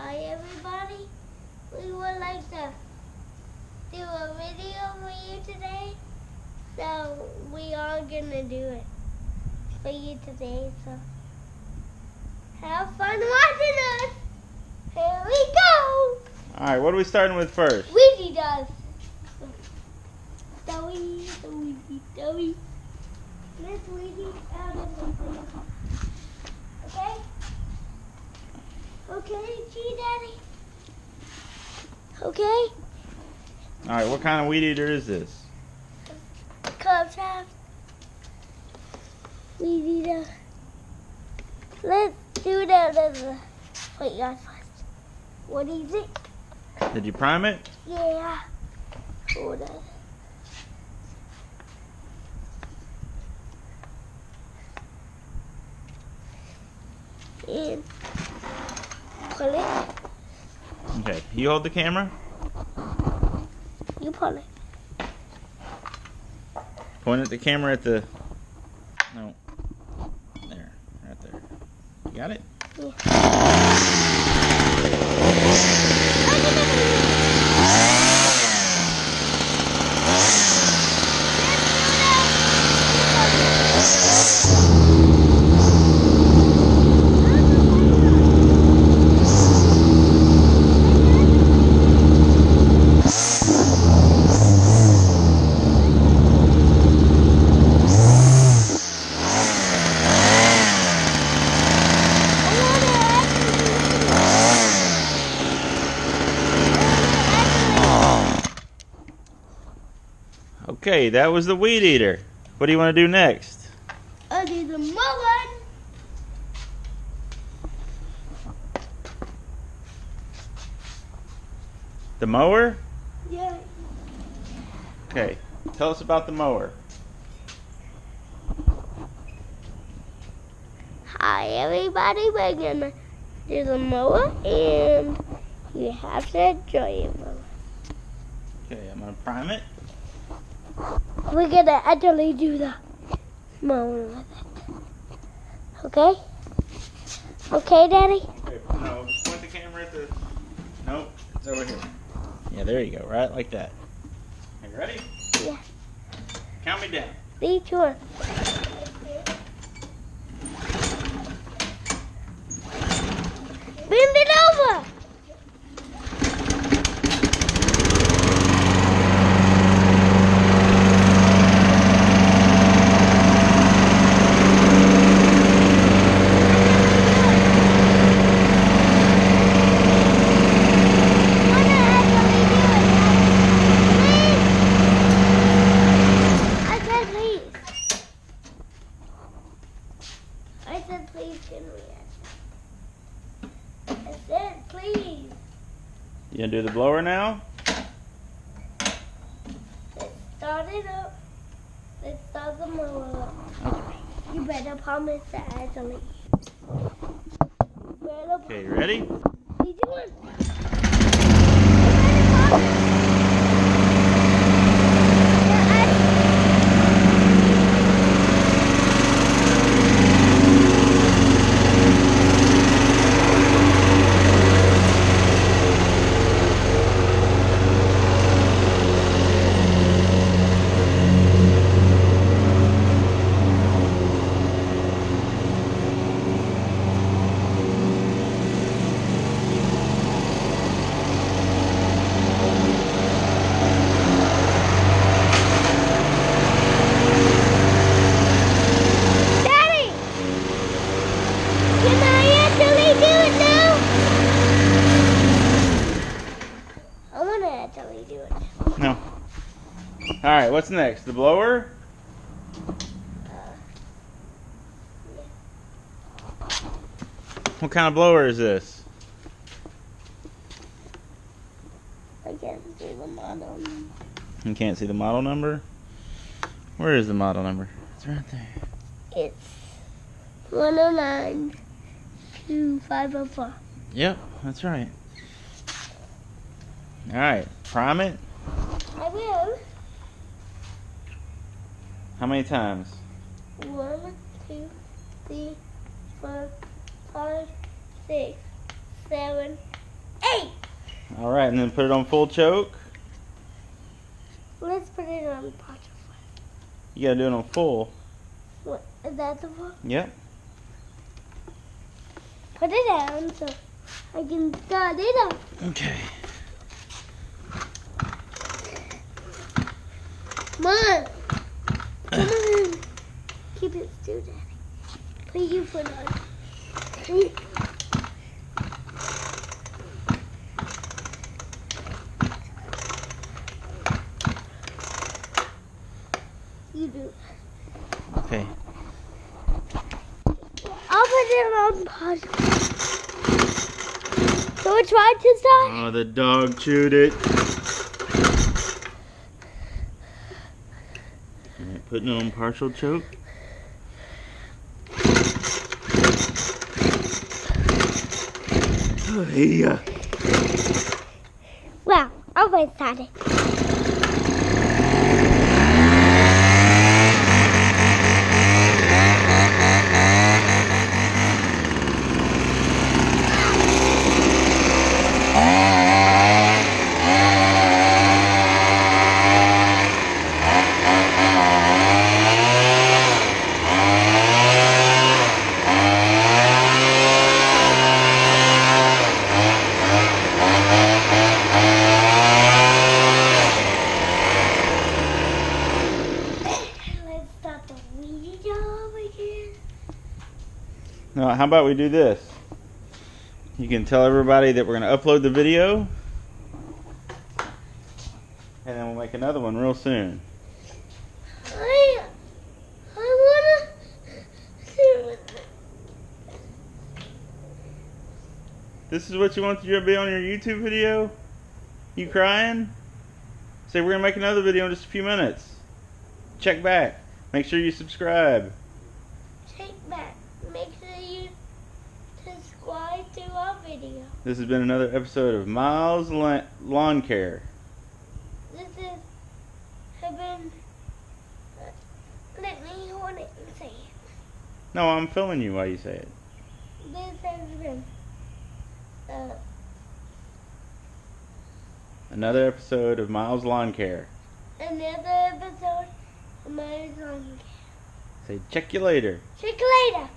Hi everybody, we would like to do a video for you today, so we are gonna do it for you today, so have fun watching us! Here we go! Alright, what are we starting with first? Weedy does. Doughy, Weedy, Doughy. Let's Weedy out of the thing. Okay? Okay, G Daddy? Okay? Alright, what kind of weed eater is this? Cubs have Weed Eater. Let's do the wait, guys, first. What is it? Did you prime it? Yeah. Hold on. And pull it. Okay, you hold the camera. You pull it. Point at the camera at the... No. There. Right there. You got it? Yeah. Okay, that was the weed eater. What do you want to do next? I'll do the mower. The mower? Yeah. Okay, tell us about the mower. Hi everybody, we're gonna do the mower and you have to enjoy it, mower. Okay, I'm going to prime it. We're gonna actually do the mower with it. Okay? Okay, Daddy? Okay, no, just point the camera at the... Nope, it's over here. Yeah, there you go, right like that. Are you ready? Yeah. Count me down. 3, 2, 1. Bend it over! I said please, can we ask? I said please. You gonna do the blower now? Let's start it up. Let's start the mower up. Okay. You better promise to actually. Okay, you ready? What are you doing? Daddy! Can I actually do it now? I want to actually do it. No. Alright, what's next? The blower? What kind of blower is this? I can't see the model. You can't see the model number? Where is the model number? It's right there. It's 109-2504. Yep, that's right. Alright, prime it. I will. How many times? 1, 2, 3, 4, 5, 6, 7, Alright, and then put it on full choke. Let's put it on partial. You gotta do it on full. What, is that the full? Yep. Put it down so I can start it up. Okay. Come on. Come on. Keep it still, Daddy. Put your foot on. You do. Okay. I'll put it on pause. So it's right to start? Oh, the dog chewed it. Alright, putting it on partial choke. Oh, yeah. Wow, I'll get started. Now, how about we do this? You can tell everybody that we're going to upload the video, and then we'll make another one real soon. I wanna do This is what you want to be on your YouTube video? You crying? Say we're going to make another video in just a few minutes. Check back. Make sure you subscribe. Take back. Make sure you subscribe to our video. This has been another episode of Miles Lawn Care. This is have been. Let me hold it and say it. No, I'm filming you while you say it. This has been Another episode of Miles Lawn Care. another episode of my song. Say check you later. Check you later.